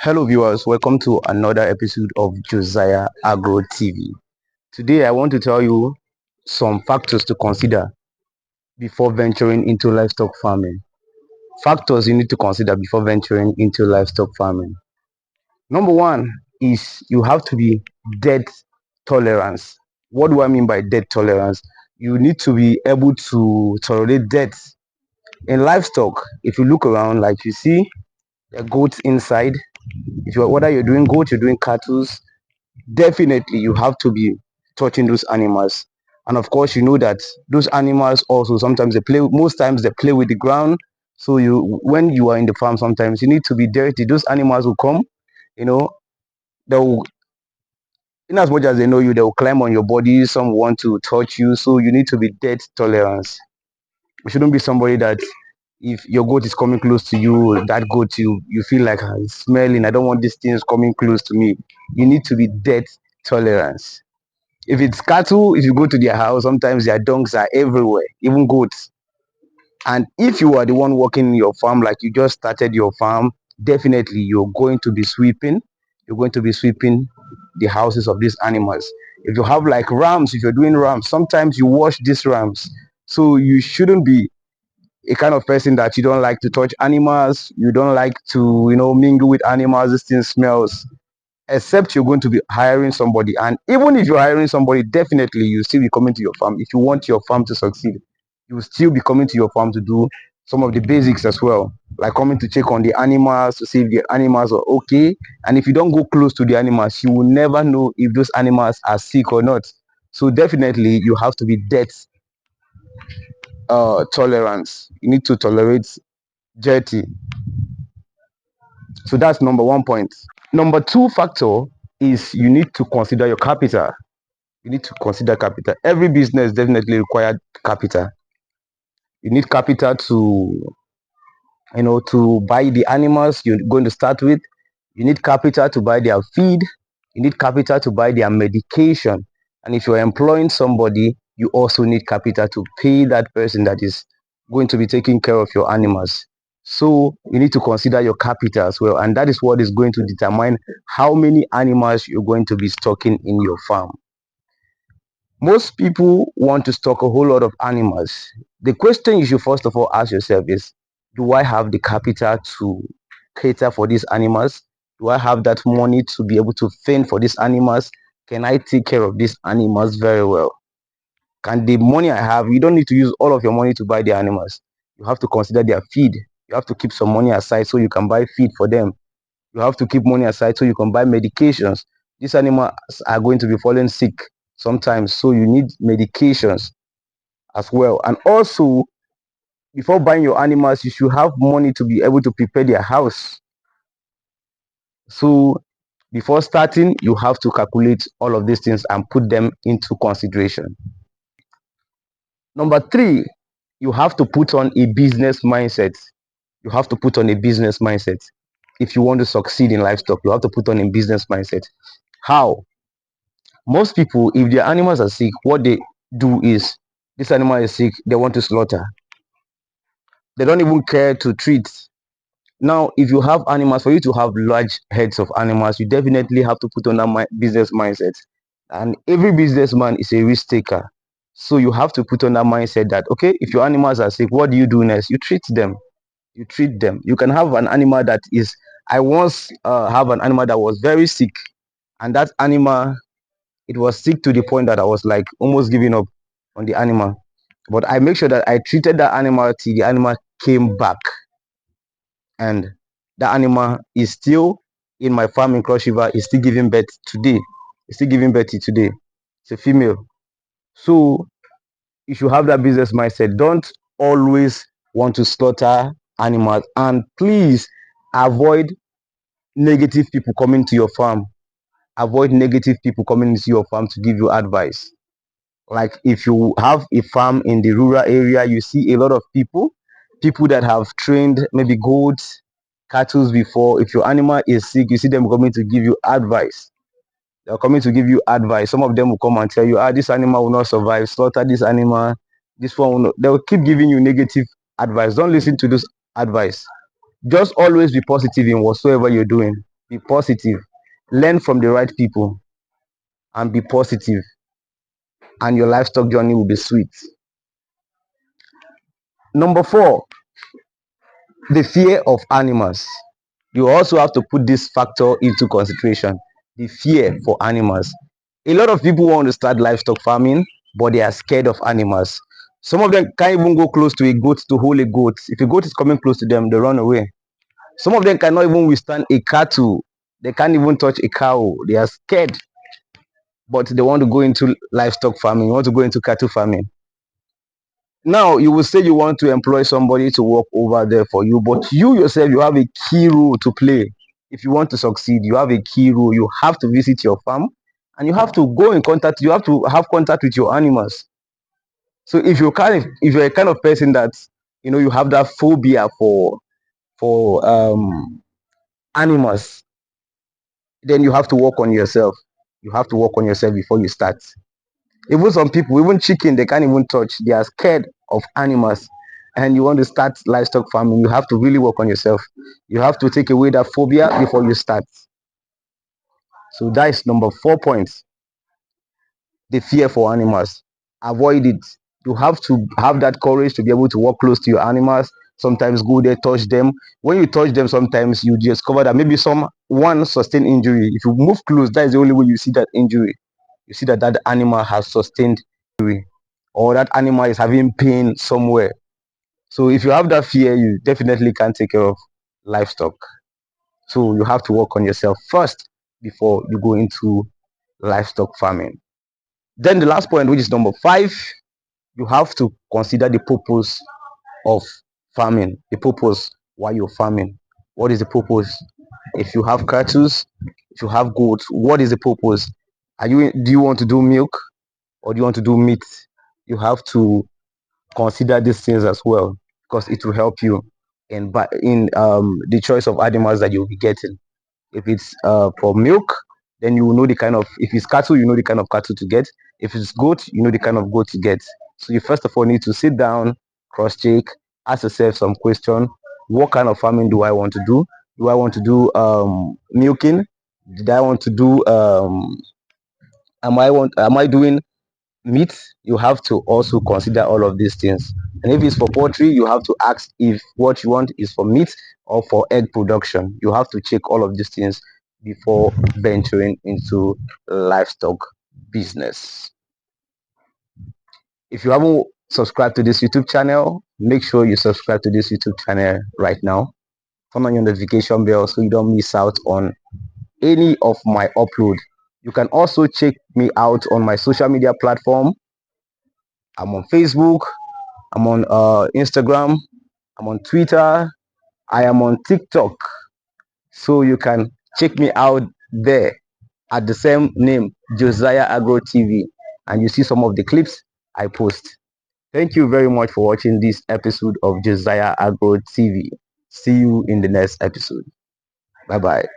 Hello viewers, welcome to another episode of Josiah Agro TV. Today I want to tell you some factors to consider before venturing into livestock farming. Factors you need to consider before venturing into livestock farming. Number one is you have to be debt tolerance. What do I mean by debt tolerance? You need to be able to tolerate debt. In livestock, if you look around, like you see the goats inside, whether you're doing goats, you're doing cattle, definitely you have to be touching those animals. And of course, you know that those animals also sometimes they play, most times they play with the ground. So when you are in the farm, sometimes you need to be dirty. Those animals will come, you know, they'll, in as much as they know you, they'll climb on your body. Some want to touch you, so you need to be debt tolerance. You shouldn't be somebody that if your goat is coming close to you, that goat you feel like it's smelling. I don't want these things coming close to me. You need to be debt tolerance. If it's cattle, if you go to their house, sometimes their dunks are everywhere, even goats. And if you are the one working in your farm, like you just started your farm, definitely you're going to be sweeping. You're going to be sweeping the houses of these animals. If you have like rams, if you're doing rams, sometimes you wash these rams. So you shouldn't be a kind of person that you don't like to touch animals. You don't like to, mingle with animals. This thing smells, except you're going to be hiring somebody. And even if you're hiring somebody, definitely you still be coming to your farm. If you want your farm to succeed, you will still be coming to your farm to do some of the basics as well, like coming to check on the animals to see if the animals are okay. And if you don't go close to the animals, you will never know if those animals are sick or not. So definitely you have to be debt tolerance. You need to tolerate dirty. So that's number one point. Number two factor is you need to consider your capital. You need to consider capital. Every business definitely requires capital. You need capital to buy the animals you're going to start with. You need capital to buy their feed. You need capital to buy their medication. And if you're employing somebody, you also need capital to pay that person that is going to be taking care of your animals. So you need to consider your capital as well. And that is what is going to determine how many animals you're going to be stocking in your farm. Most people want to stock a whole lot of animals. The question you should first of all ask yourself is, do I have the capital to cater for these animals? Do I have that money to be able to fend for these animals? Can I take care of these animals very well? Can the money I have, you don't need to use all of your money to buy the animals. You have to consider their feed. You have to keep some money aside so you can buy feed for them. You have to keep money aside so you can buy medications. These animals are going to be falling sick sometimes, so you need medications as well. And also, before buying your animals, you should have money to be able to prepare their house. So before starting, you have to calculate all of these things and put them into consideration. Number three, you have to put on a business mindset. You have to put on a business mindset. If you want to succeed in livestock, you have to put on a business mindset. How? Most people, if their animals are sick, what they do is, this animal is sick, they want to slaughter. They don't even care to treat. Now, if you have animals, for you to have large heads of animals, you definitely have to put on that business mindset. And every businessman is a risk taker. So you have to put on that mindset that, okay, if your animals are sick, what do you do next? You treat them. You treat them. You can have an animal that is, I once have an animal that was very sick. And that animal, it was sick to the point that I was like almost giving up on the animal. But I make sure that I treated that animal till the animal came back. And the animal is still in my farm in Cross River, is still giving birth today. It's still giving birth today. It's a female. So you should have that business mindset. Don't always want to slaughter animals. And please avoid negative people coming to your farm. Avoid negative people coming into your farm to give you advice. Like if you have a farm in the rural area, you see a lot of people that have trained maybe goats, cattle before. If your animal is sick, you see them coming to give you advice. They're coming to give you advice. Some of them will come and tell you, this animal will not survive, slaughter this animal, this one will not. They will keep giving you negative advice. Don't listen to this advice. Just always be positive in whatsoever you're doing. Be positive. Learn from the right people and be positive, and your livestock journey will be sweet. Number 4, the fear of animals. You also have to put this factor into consideration, the fear for animals. A lot of people want to start livestock farming, but they are scared of animals. Some of them can't even go close to a goat to hold a goat. If a goat is coming close to them, they run away. Some of them cannot even withstand a cattle. They can't even touch a cow. They are scared, but they want to go into livestock farming, want to go into cattle farming. Now, you will say you want to employ somebody to work over there for you, but you yourself, you have a key role to play. If you want to succeed, you have a key role. You have to visit your farm and you have to go in contact, you have to have contact with your animals. So if you're a kind of person that you have that phobia for animals, then you have to work on yourself. You have to work on yourself before you start. Even some people, even chicken, they can't even touch. They are scared of animals. And you want to start livestock farming, you have to really work on yourself. You have to take away that phobia before you start. So that is number 4 points. The fear for animals. Avoid it. You have to have that courage to be able to walk close to your animals. Sometimes go there, touch them. When you touch them, sometimes you discover that maybe one sustained injury. If you move close, that is the only way you see that injury. You see that that animal has sustained injury, or that animal is having pain somewhere. So if you have that fear, you definitely can't take care of livestock. So you have to work on yourself first before you go into livestock farming. Then the last point, which is number 5, you have to consider the purpose of farming, the purpose why you're farming. What is the purpose? If you have cattle, if you have goats, what is the purpose? Do you want to do milk, or do you want to do meat? You have to consider these things as well, because it will help you in the choice of animals that you'll be getting. If it's for milk, then you will know the kind of, if it's cattle, you know the kind of cattle to get. If it's goat, you know the kind of goat to get. So you first of all need to sit down, cross check, ask yourself some question. What kind of farming do I want to do? Do I want to do milking? Did I want to do am I doing meat? You have to also consider all of these things. And if it's for poultry, you have to ask if what you want is for meat or for egg production. You have to check all of these things before venturing into livestock business. If you haven't subscribed to this YouTube channel, make sure you subscribe to this YouTube channel right now. Turn on your notification bell so you don't miss out on any of my upload. You can also check me out on my social media platform. I'm on Facebook, I'm on Instagram, I'm on Twitter, I am on TikTok. So you can check me out there at the same name, Josiah Agro TV, and you see some of the clips I post. Thank you very much for watching this episode of Josiah Agro TV. See you in the next episode. Bye bye.